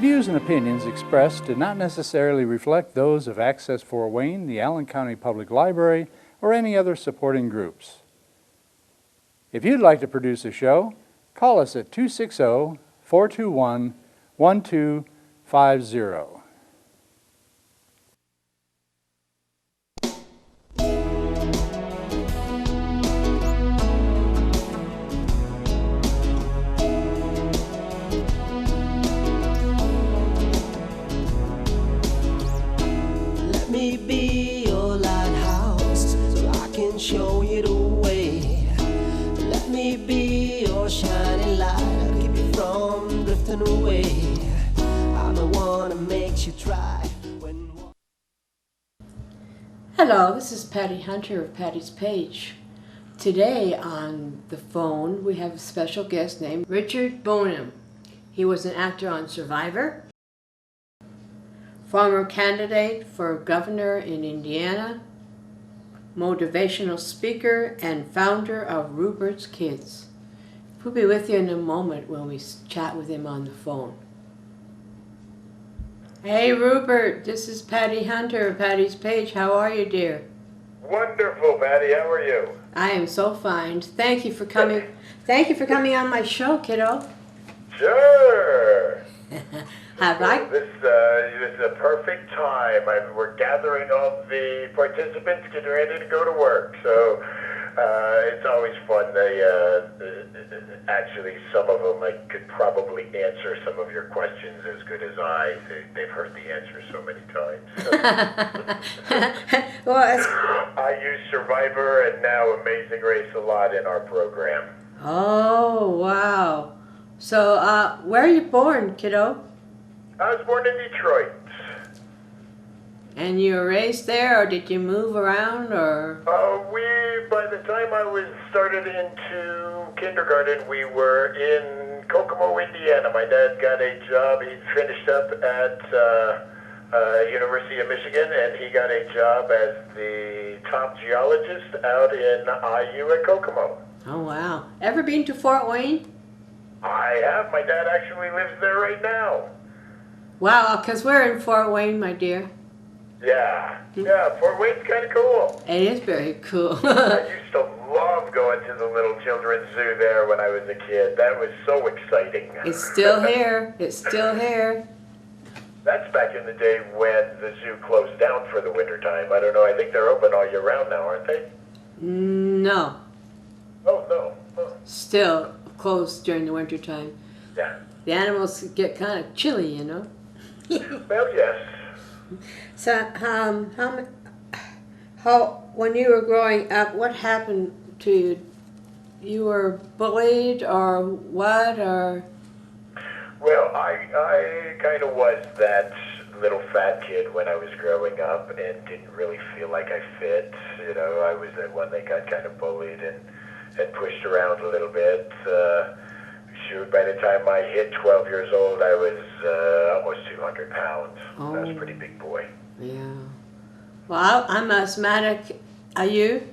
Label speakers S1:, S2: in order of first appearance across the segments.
S1: views and opinions expressed do not necessarily reflect those of Access Fort Wayne, the Allen County Public Library, or any other supporting groups. If you'd like to produce a show, call us at 260-421-1250.
S2: Let me be your lighthouse so I can show you the way. Let me be your shining light, I'll keep you from drifting away. I'm the one that makes you try when...
S3: Hello, this is Patty Hunter of Patty's Page. Today on the phone we have a special guest named Rupert Boneham. He was an actor on Survivor, former candidate for governor in Indiana, motivational speaker, and founder of Rupert's Kids. We'll be with you in a moment when we chat with him on the phone. Hey Rupert, this is Patty Hunter of Patty's Page. How are you, dear?
S4: Wonderful, Patty. How are you?
S3: I am so fine. Thank you for coming. Thank you for coming on my show, kiddo.
S4: Sure.
S3: Have I?
S4: This is a perfect time. We're gathering all the participants, getting ready to go to work. So it's always fun. Actually, some of them I could probably answer some of your questions as good as they've heard the answer so many times.
S3: Well,
S4: I use Survivor and now Amazing Race a lot in our program.
S3: oh, wow. So, where are you born, kiddo?
S4: I was born in Detroit.
S3: And you were raised there, or did you move around, or?
S4: By the time I was started into kindergarten, we were in Kokomo, Indiana. My dad got a job. He finished up at University of Michigan, and he got a job as the top geologist out in IU at Kokomo.
S3: Oh, wow. Ever been to Fort Wayne?
S4: I have. My dad actually lives there right now.
S3: Wow, because we're in Fort Wayne, my dear.
S4: Yeah, Fort Wayne's kind of cool.
S3: It is very cool.
S4: I used to love going to the little children's zoo there when I was a kid. That was so exciting.
S3: It's still here. It's still here.
S4: That's back in the day when the zoo closed down for the winter time. I don't know. I think they're open all year round now, aren't they?
S3: No.
S4: Oh, no. Oh.
S3: Still closed during the winter time.
S4: Yeah.
S3: The animals get kind of chilly, you know.
S4: Well, yes.
S3: So, how when you were growing up, what happened to you? You were bullied, or what, or?
S4: Well, I kind of was that little fat kid when I was growing up and didn't really feel like I fit. You know, I was the one that got kind of bullied and pushed around a little bit. Shoot, by the time I hit 12 years old, I was almost 200 pounds.
S3: Oh.
S4: I was a pretty big boy.
S3: Yeah. Well, I'm asthmatic. Are you?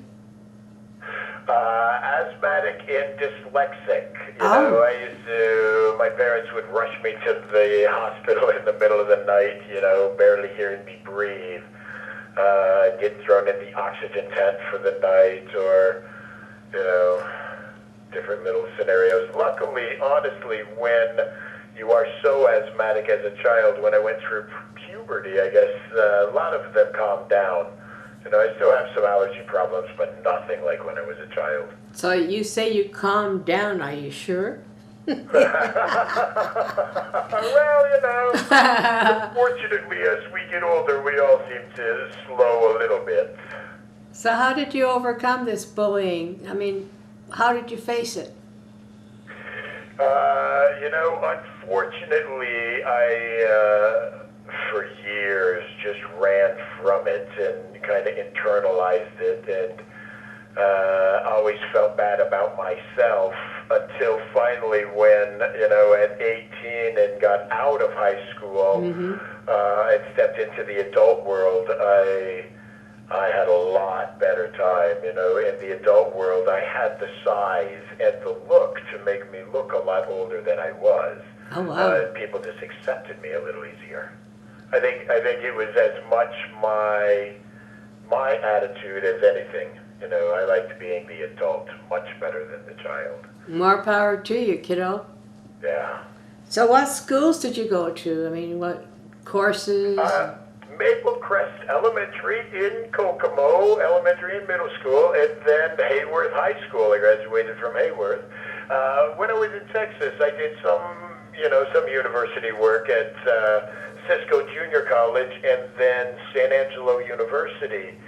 S4: Asthmatic and dyslexic. You
S3: Oh.
S4: know, my parents would rush me to the hospital in the middle of the night, you know, barely hearing me breathe. Get thrown in the oxygen tent for the night, or, you know, different little scenarios. Luckily, honestly, when you are so asthmatic as a child, when I went through puberty, I guess a lot of them calmed down. You know, I still have some allergy problems, but nothing like when I was a child.
S3: So you say you calmed down. Are you sure?
S4: Well, you know, unfortunately, as we get older, we all seem to slow a little bit.
S3: So how did you overcome this bullying? I mean, how did you face it?
S4: You know, unfortunately, I, for years, just ran from it and kind of internalized it, and always felt bad about myself until finally when, you know, at 18 and got out of high school and stepped into the adult world, I had a lot better time. You know, in the adult world, I had the size and the look to make me look a lot older than I was.
S3: Oh, wow.
S4: People just accepted me a little easier. I think it was as much my attitude as anything. You know, I liked being the adult much better than the child.
S3: More power to you, kiddo.
S4: Yeah.
S3: So what schools did you go to? I mean, what courses?
S4: Maple Crest Elementary in Kokomo, elementary and middle school, and then Hayworth High School. I graduated from Hayworth. When I was in Texas, I did some university work at Cisco Junior College and then San Angelo University,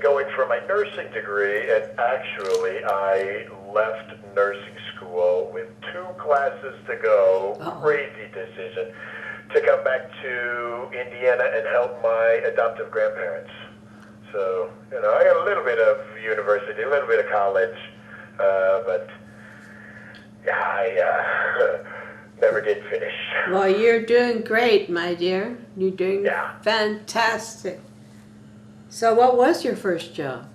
S4: going for my nursing degree. And actually, I left nursing school with 2 classes to go.
S3: Uh-oh.
S4: Crazy decision. To come back to Indiana and help my adoptive grandparents. So, you know, I got a little bit of university, a little bit of college, but yeah, I never did finish.
S3: Well, you're doing great, my dear. You're doing fantastic. So what was your first job?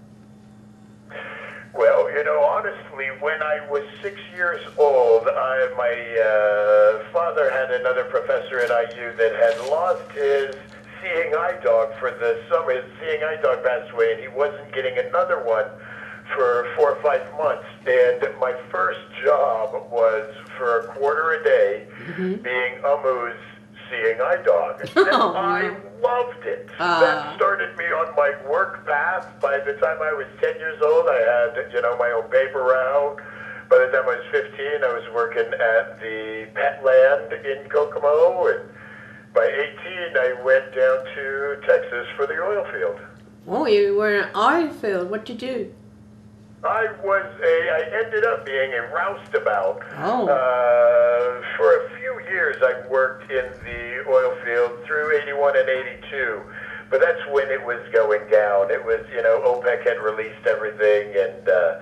S4: Well, you know, honestly, when I was 6 years old, my father had another professor at IU that had lost his seeing eye dog for the summer. His seeing eye dog passed away, and he wasn't getting another one for 4 or 5 months. And my first job was for a quarter a day, being Amu's seeing eye dog. And I loved it. That started me on my work path. By the time I was 10 years old, I had, you know, my own paper route. By the time I was 15, I was working at the pet land in Kokomo. And by 18, I went down to Texas for the oil field.
S3: Oh, you were in an oil field. What'd you do?
S4: I ended up being a roustabout.
S3: Oh.
S4: For a few years, I worked in the oil field through 81 and 82. But that's when it was going down. It was, you know, OPEC had released everything, and the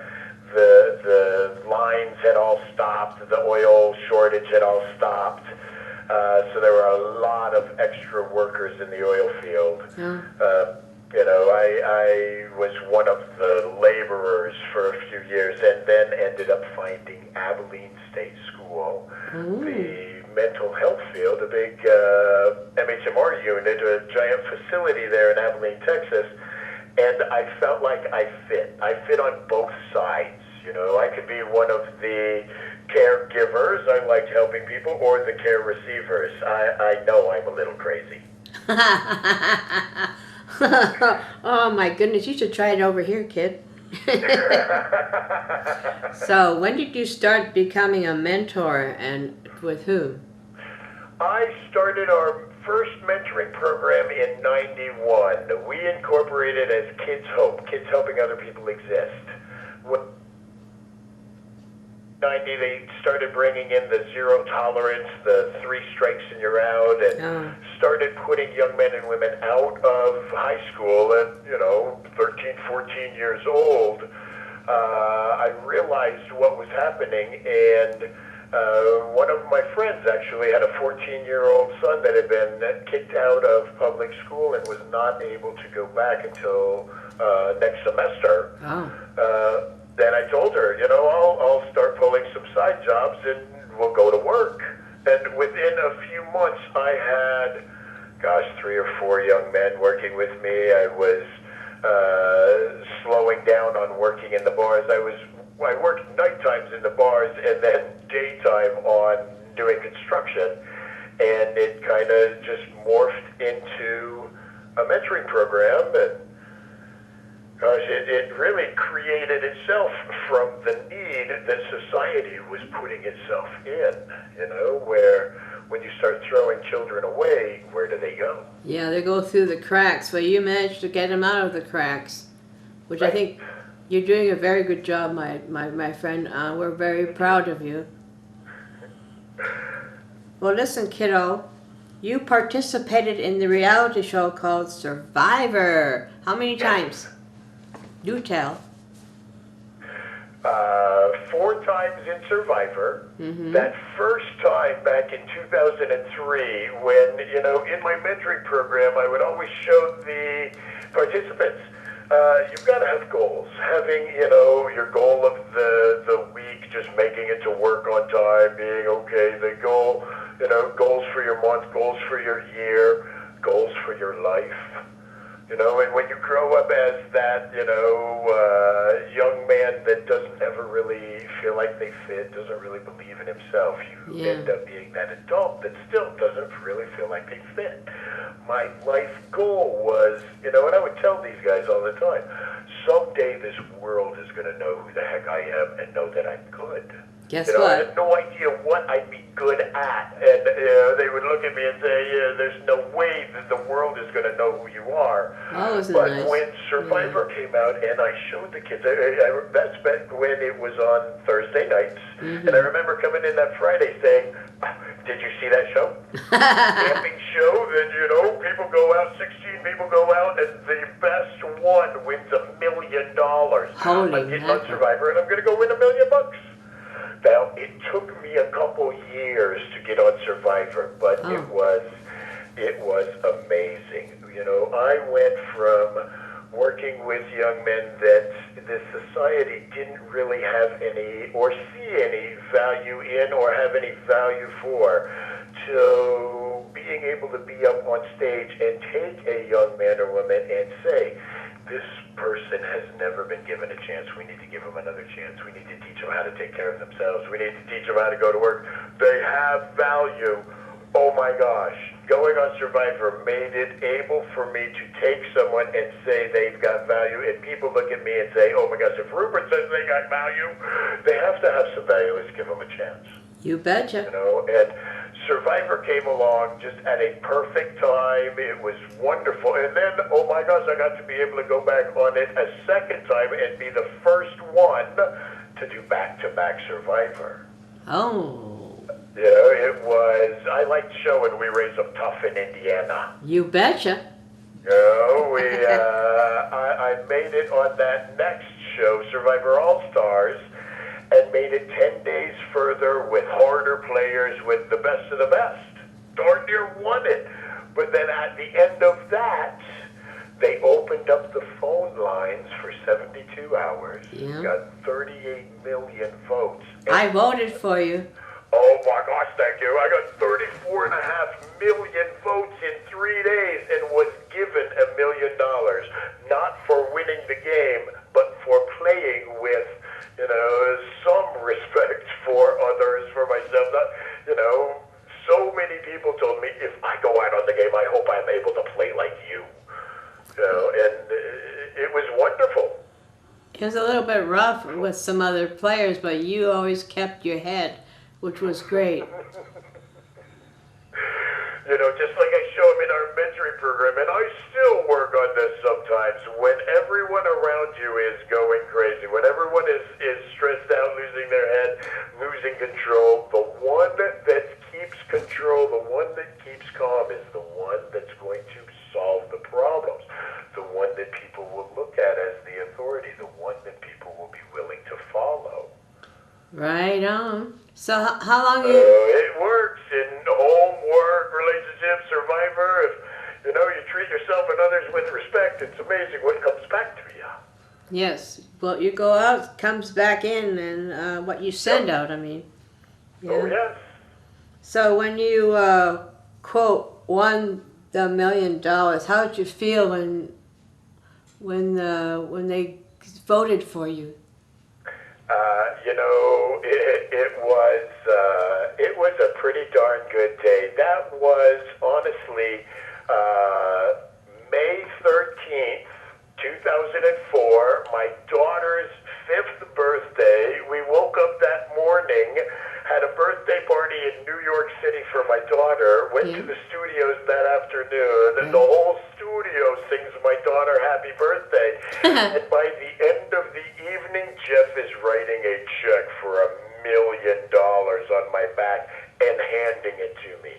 S4: lines had all stopped. The oil shortage had all stopped. So there were a lot of extra workers in the oil field. You know, I was one of the laborers for a few years, and then ended up finding Abilene State School, the mental health field, a big MHMR unit, a giant facility there in Abilene, Texas. And I felt like I fit. I fit on both sides. You know, I could be one of the caregivers, I liked helping people, or the care receivers. I know I'm a little crazy.
S3: Oh my goodness, you should try it over here, kid. So when did you start becoming a mentor, and with whom?
S4: I started our first mentoring program in 91. We incorporated as Kids Hope, Kids Helping Other People Exist. When 90, they started bringing in the zero tolerance, the 3 strikes and you're out, and started putting young men and women out of high school at, 13, 14 years old. I realized what was happening, and one of my friends actually had a 14-year-old son that had been kicked out of public school and was not able to go back until next semester. Then I told her, I'll start pulling some side jobs and we'll go to work. And within a few months, I had, 3 or 4 young men working with me. I was slowing down on working in the bars. I worked night times in the bars and then daytime on doing construction. And it kind of just morphed into a mentoring program. And it really created itself from the need that society was putting itself in, where when you start throwing children away, where do they go?
S3: Yeah, they go through the cracks, but you managed to get them out of the cracks, which right. I think you're doing a very good job, my friend. We're very proud of you. Well, listen, kiddo, you participated in the reality show called Survivor. How many times? Do tell.
S4: 4 times in Survivor. That first time back in 2003 when, in my mentoring program, I would always show the participants, you've got to have goals. Having, your goal of the week, just making it to work on time, being okay, the goal, goals for your month, goals for your year, goals for your life. And when you grow up as that, young man that doesn't ever really feel like they fit, doesn't really believe in himself, you end up being that adult that still doesn't really feel like they fit. My life goal was, and I would tell these guys all the time, someday this world is going to know who the heck I am and know that I'm good.
S3: Guess
S4: I
S3: what?
S4: had no idea what I'd be good at. And they would look at me and say, there's no way that the world is going to know who you are.
S3: Oh, isn't
S4: but
S3: nice?
S4: when Survivor came out and I showed the kids, that's back when it was on Thursday nights. And I remember coming in that Friday saying, did you see that show? Camping show that, people go out, 16 people go out, and the best one wins $1 million.
S3: Holy
S4: I'm getting on
S3: mackerel.
S4: Survivor and I'm going to go win $1 million. Now, it took me a couple years to get on Survivor, but it was amazing. I went from working with young men that the society didn't really have any or see any value in or have any value for, to being able to be up on stage and take a young man or woman and say, this person has never been given a chance. We need to give them another chance. We need to teach them how to take care of themselves. We need to teach them how to go to work. They have value. Oh my gosh. Going on Survivor made it able for me to take someone and say they've got value, and people look at me and say, oh my gosh, if Rupert says they got value, they have to have some value. Let's give them a chance.
S3: You betcha.
S4: And Survivor came along just at a perfect time. It was wonderful. And then, oh my gosh, I got to be able to go back on it a second time and be the first one to do back-to-back Survivor.
S3: Oh.
S4: It was, I liked showing we raised them tough in Indiana.
S3: You betcha.
S4: I made it on that next show, Survivor All-Stars, and made it 10 days further with harder players, with the best of the best. Darn near won it. But then at the end of that, they opened up the phone lines for 72 hours.
S3: Yeah.
S4: Got 38 million votes.
S3: I voted for you.
S4: Oh my gosh, thank you. I got 34.5 million votes in 3 days and was given $1 million. Not for winning the game, but for playing with, some respect for others, for myself. So many people told me, if I go out on the game, I hope I'm able to play like you. And it was wonderful.
S3: It was a little bit rough with some other players, but you always kept your head, which was great.
S4: Just like I show them in our mentoring program, and I still work on this sometimes, when everyone around you is going crazy, when everyone is stressed out, losing their head, losing control, the one that keeps control, the one that keeps calm is the one that's going to solve the problems, the one that people will look at as the authority, the one that people will be willing to follow.
S3: Right on. So how long you...
S4: It works in home, work, relationship, Survivor. If you treat yourself and others with respect, it's amazing what comes back to you.
S3: Yes. Well, you go out, comes back in, and what you send out, I mean. Yeah.
S4: Oh, yes.
S3: So when you, quote, won the $1 million, how did you feel when they voted for you?
S4: It was a pretty darn good day. That was honestly May 13th, 2004, my daughter's 5th birthday. We woke up that morning, had a birthday party in New York City for my daughter, went to the studios that afternoon, and the whole studio sings my daughter happy birthday. And by the end of the evening, Jeff is writing a check for $1 million on my back and handing it to me.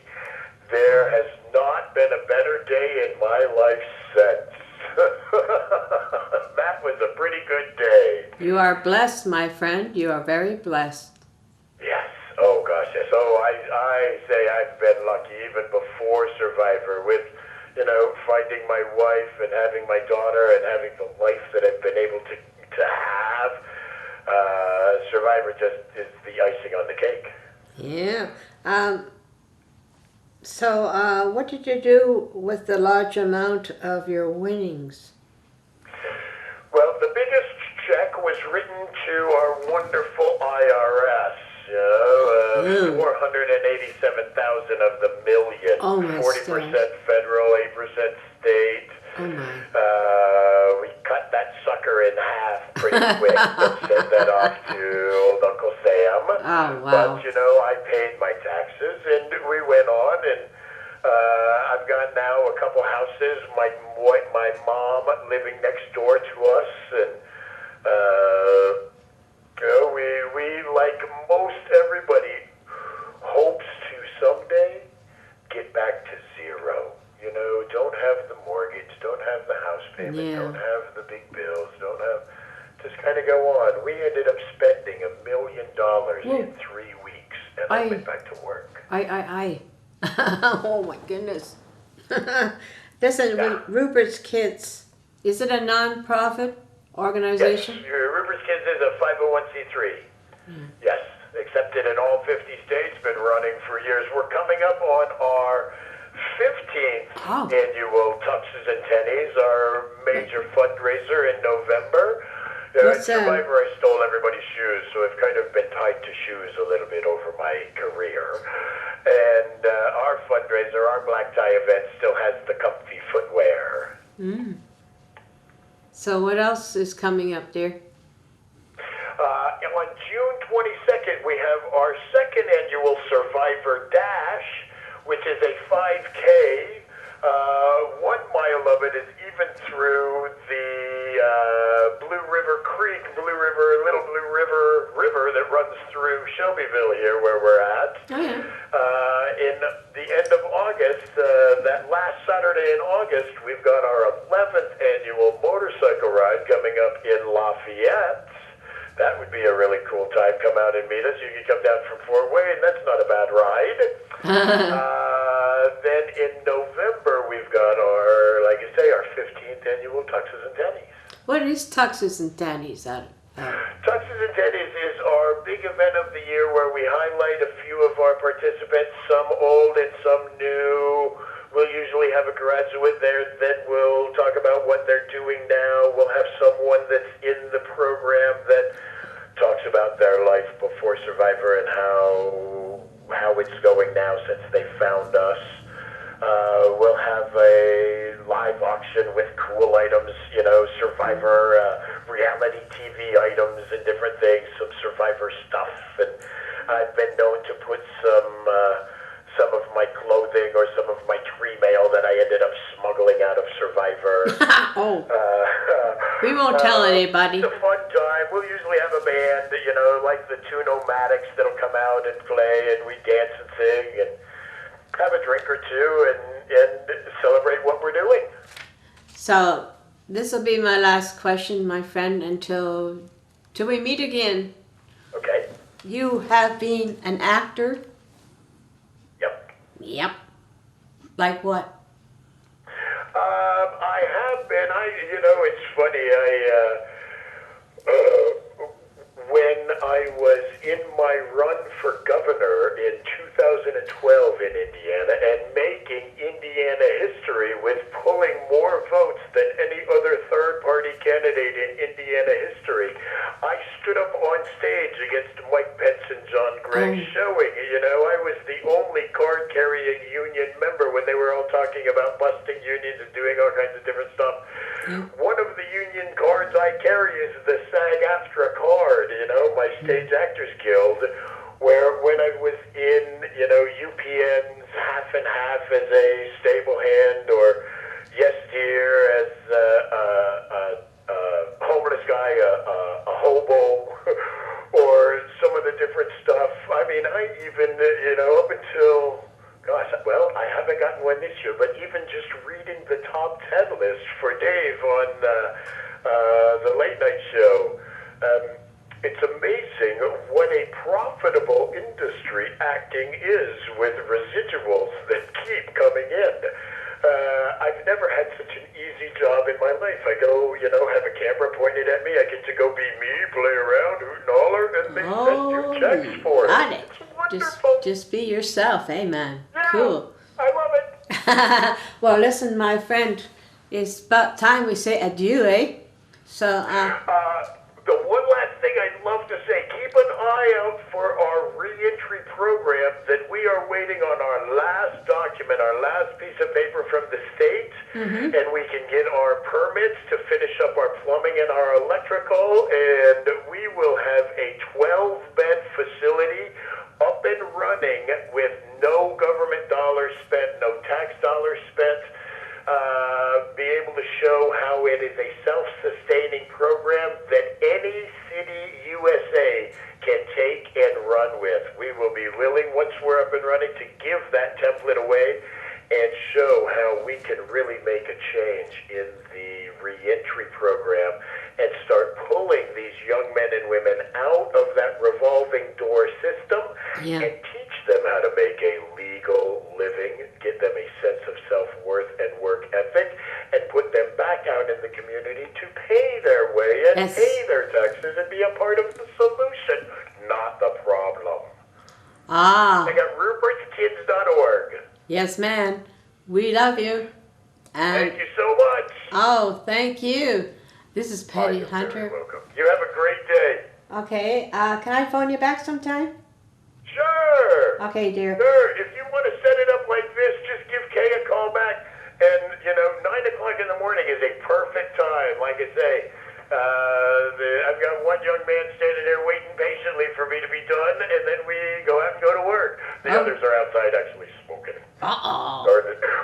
S4: There has not been a better day in my life since. That was was a pretty good day.
S3: You are blessed, my friend. You are very blessed.
S4: Yes. Oh, gosh, yes. Oh, I say I've been lucky even before Survivor with, finding my wife and having my daughter and having the life that I've been able to have. Survivor just is the icing on the cake.
S3: Yeah. So, what did you do with the large amount of your winnings?
S4: Well, the biggest check was written to our wonderful IRS. 487,000 of the million.
S3: Oh, my
S4: 40%
S3: stars.
S4: federal, 8% state.
S3: Oh, my.
S4: We cut that sucker in half pretty quick and sent that off to old Uncle Sam.
S3: Oh, wow.
S4: But, I paid my taxes and we went on and I've got now a couple houses, my mom living next door to us and we like most everybody hopes to someday get back to zero. Don't have the mortgage, don't have the house payment,
S3: Yeah.
S4: don't have the big bills, don't have, just kind of go on. We ended up spending $1 million in 3 weeks, and I went back to work.
S3: Oh, my goodness. Listen,
S4: Yeah.
S3: Rupert's Kids, is it a non-profit organization?
S4: Yes, Rupert's Kids is a 501c3. Yes, accepted in all 50 states, been running for years. We're coming up on our 15th annual Tuxes and Tennies, our major fundraiser in November. At Survivor, I stole everybody's shoes, so I've kind of been tied to shoes a little bit over my career. And our fundraiser, our black tie event, still has the comfy footwear.
S3: So what else is coming up, dear?
S4: On June 22nd, we have our second annual Survivor Dash, which is a 5K. 1 mile of it is even through the Blue River Creek, Little Blue River that runs through Shelbyville here where we're at.
S3: Oh, yeah.
S4: In the end of August, that last Saturday in August, we've got our 11th annual motorcycle ride coming up in Lafayette. That would be a really cool time. Come out and meet us. You can come down from Fort Wayne. That's not a bad ride. Then in November, we've got our, like I say, our 15th annual Tuxes and Tennies.
S3: What is Tuxes and Tennies?
S4: Tuxes and Tennies is our big event of the year where we highlight a few of our participants, some old and some new. We'll usually have a graduate there that will talk about what they're doing now. We'll have someone that's in the program that talks about their life before Survivor and how it's going now since they found us. We'll have a live auction with cool items, Survivor reality TV items and different things, some Survivor stuff. And I've been known to put some of my clothing or some of my tree mail that I ended up smuggling out of Survivor.
S3: We won't tell anybody.
S4: It's a fun time. We'll usually have a band, like the two Nomadics that'll come out and play, and we dance and sing and have a drink or two and celebrate what we're doing.
S3: So this will be my last question, my friend, until we meet again.
S4: Okay.
S3: You have been an actor?
S4: Yep.
S3: Yep. Like what?
S4: I have been. It's funny. When I was in my run for governor in 2012 in Indiana and making Indiana history with pulling more votes than any other third-party candidate in Indiana history, I stood up on stage against Mike Pence and John Gregg showing, I was the only card-carrying union member when they were all talking about busting unions and doing all kinds of different stuff. One of the union cards I carry is the SAG-AFTRA card, my Stage Actors Guild, where when I was in, UPN's Half and Half as a stable hand, or Yes Dear as a homeless guy, a hobo, or some of the different stuff. I mean, I even, up until, gosh, Well, I haven't gotten one this year, but even just reading the top 10 list for Dave on the late night show, it's amazing what a profitable industry acting is with residuals that keep coming in. I've never had such an easy job in my life. I go, have a camera pointed at me. I get to go be me, play around, hoot and holler, and they send you checks for it.
S3: Got it.
S4: It's wonderful.
S3: Just be yourself, amen.
S4: Yeah,
S3: Cool.
S4: I love it.
S3: Well, listen, my friend, it's about time we say adieu, eh? So,
S4: The one last thing I'd love to say, keep an eye out for our reentry program that we are waiting on our last document, our last piece of paper from the state, and we can get our permits to finish up our plumbing and our electrical, and we will have a 12-bed facility up and running with no government dollars spent, no tax dollars spent. Be able to show how it is a self-sustaining program that any city USA can take and run with. We will be willing, once we're up and running, to give that template away and show how we can really make a change in the reentry program and start pulling these young men and women out of that revolving door system and teach them how to make a legal living, give them a sense of self-worth and work ethic, and put them back out in the community to pay their way and pay their taxes and be a part of the solution, not the problem. They got rupertskids.org.
S3: Yes, man. We love you. And
S4: thank you so much.
S3: Oh, thank you. This is Patty
S4: You're
S3: Hunter.
S4: very welcome. You have a great day.
S3: Okay, can I phone you back sometime?
S4: Sure.
S3: Okay, dear.
S4: Sure. If you want to set it up like this, just give Kay a call back. And, 9 o'clock in the morning is a perfect time. Like I say, I've got one young man standing there waiting patiently for me to be done, and then we go out and go to work. The others are outside actually smoking.
S3: Uh-oh.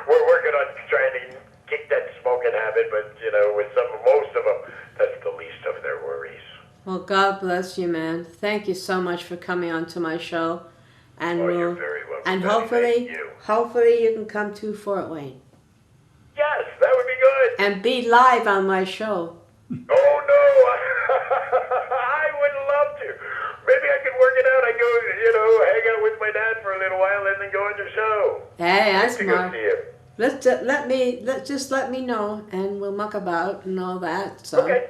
S4: We're working on trying to kick that smoking habit, but, with most of them, that's the least of their worries.
S3: Well, God bless you, man. Thank you so much for coming on to my show. And
S4: you're very welcome.
S3: And
S4: Betty.
S3: hopefully you can come to Fort Wayne.
S4: Yes, that would be good.
S3: And be live on my show.
S4: Oh, no. I would love to. Maybe I could work it out. I go, hang out with my dad for a little while and then go on your show.
S3: Hey, that's
S4: to go see him.
S3: Let me know, and we'll muck about and all that. So.
S4: Okay.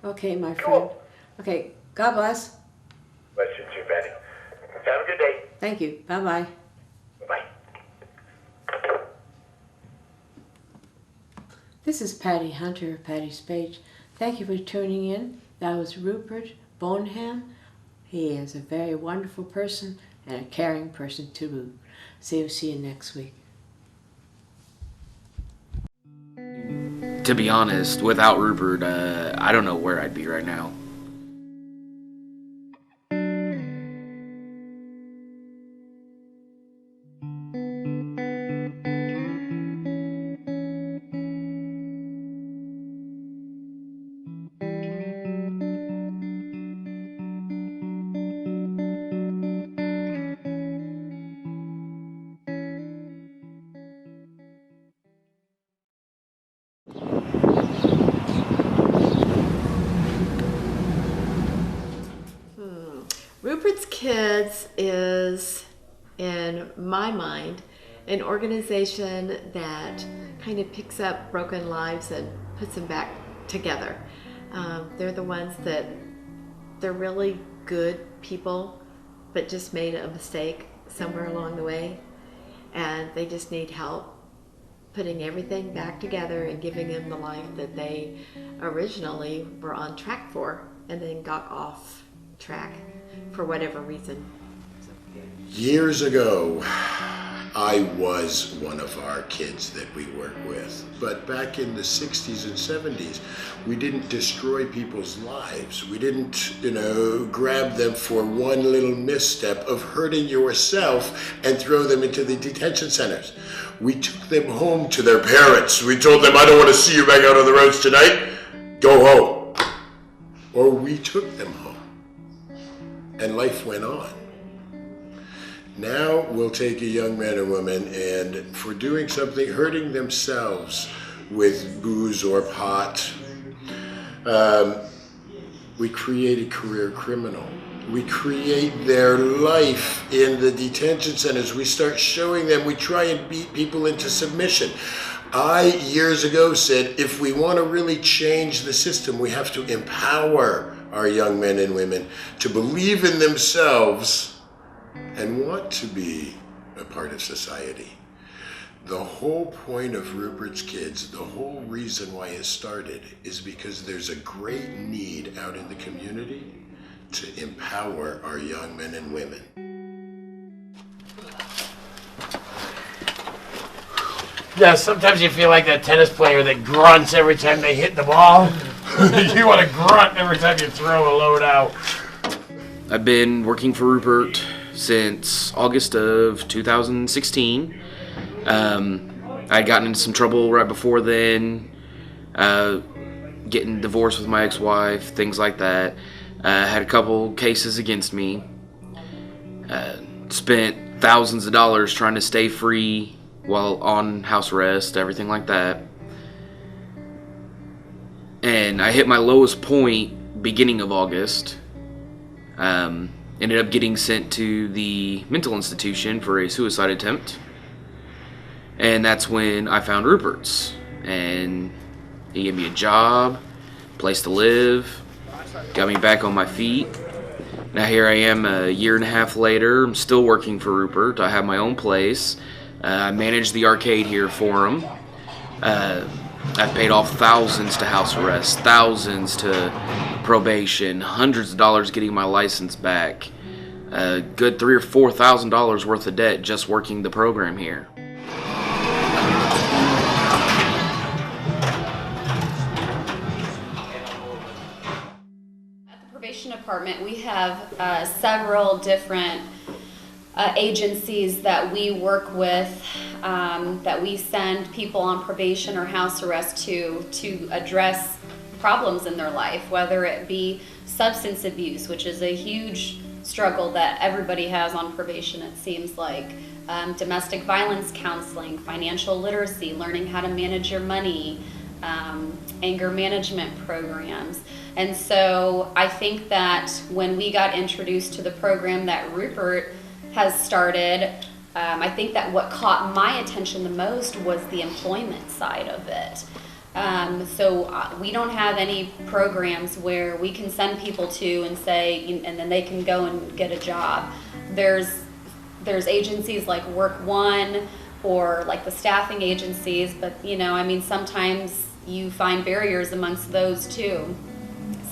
S3: Okay, my friend.
S4: Cool.
S3: Okay, God bless.
S4: Bless you too, Betty. Have a good day.
S3: Thank you. Bye-bye.
S4: Bye-bye.
S3: This is Patty Hunter of Patty's Page. Thank you for tuning in. That was Rupert Boneham. He is a very wonderful person and a caring person to boot. See you next week.
S5: To be honest, without Rupert, I don't know where I'd be right now.
S6: Rupert's Kids is, in my mind, an organization that kind of picks up broken lives and puts them back together. They're the ones that, they're really good people, but just made a mistake somewhere along the way, and they just need help putting everything back together and giving them the life that they originally were on track for and then got off track for whatever reason.
S7: Years ago, I was one of our kids that we work with. But back in the 60s and 70s, we didn't destroy people's lives. We didn't, grab them for one little misstep of hurting yourself and throw them into the detention centers. We took them home to their parents. We told them, I don't want to see you back out on the roads tonight. Go home. Or we took them home. And life went on. Now we'll take a young man or woman and for doing something, hurting themselves with booze or pot, we create a career criminal. We create their life in the detention centers. We start showing them, we try and beat people into submission. I, years ago, said if we want to really change the system, we have to empower our young men and women to believe in themselves and want to be a part of society. The whole point of Rupert's Kids, the whole reason why it started, is because there's a great need out in the community to empower our young men and women.
S8: Yeah, sometimes you feel like that tennis player that grunts every time they hit the ball. You want to grunt every time you throw a load out.
S5: I've been working for Rupert since August of 2016. I'd gotten into some trouble right before then, getting divorced with my ex-wife, things like that. Had a couple cases against me. Spent thousands of dollars trying to stay free while on house arrest, everything like that. And I hit my lowest point beginning of August. Ended up getting sent to the mental institution for a suicide attempt. And that's when I found Rupert's. And he gave me a job, place to live, got me back on my feet. Now here I am a year and a half later. I'm still working for Rupert. I have my own place. I manage the arcade here for him. I've paid off thousands to house arrest, thousands to probation, hundreds of dollars getting my license back. A good $3,000 or $4,000 worth of debt just working the program here.
S9: At the probation department, we have several different agencies that we work with, that we send people on probation or house arrest to address problems in their life, whether it be substance abuse, which is a huge struggle that everybody has on probation, it seems like, domestic violence counseling, financial literacy, learning how to manage your money, anger management programs. And so I think that when we got introduced to the program that Rupert has started, I think that what caught my attention the most was the employment side of it. So we don't have any programs where we can send people to and say, and then they can go and get a job. There's agencies like Work One or like the staffing agencies, but I mean, sometimes you find barriers amongst those too.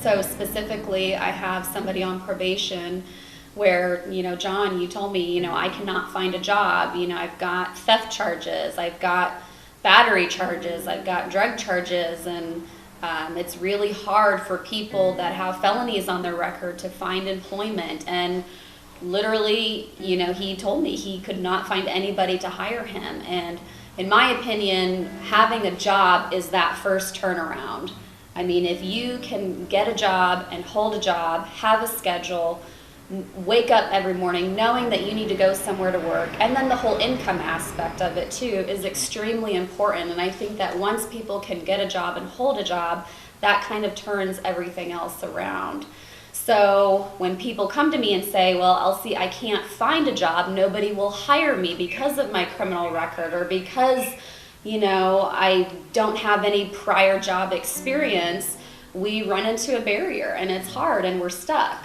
S9: So specifically, I have somebody on probation where, John, you told me, I cannot find a job. I've got theft charges, I've got battery charges, I've got drug charges, and it's really hard for people that have felonies on their record to find employment. And literally, he told me he could not find anybody to hire him. And in my opinion, having a job is that first turnaround. I mean, if you can get a job and hold a job, have a schedule, wake up every morning knowing that you need to go somewhere to work, and then the whole income aspect of it too is extremely important. And I think that once people can get a job and hold a job, that kind of turns everything else around. So when people come to me and say, well, Elsie, I can't find a job, nobody will hire me because of my criminal record, or because I don't have any prior job experience, we run into a barrier and it's hard and we're stuck.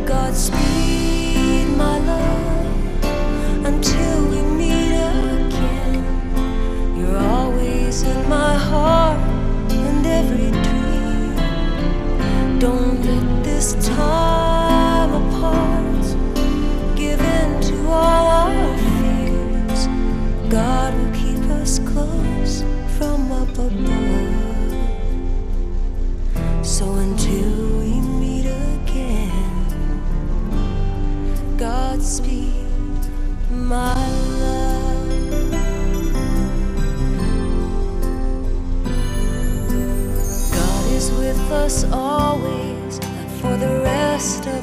S2: Godspeed, my love. above. So until we meet again, Godspeed, my love. God is with us always, and for the rest of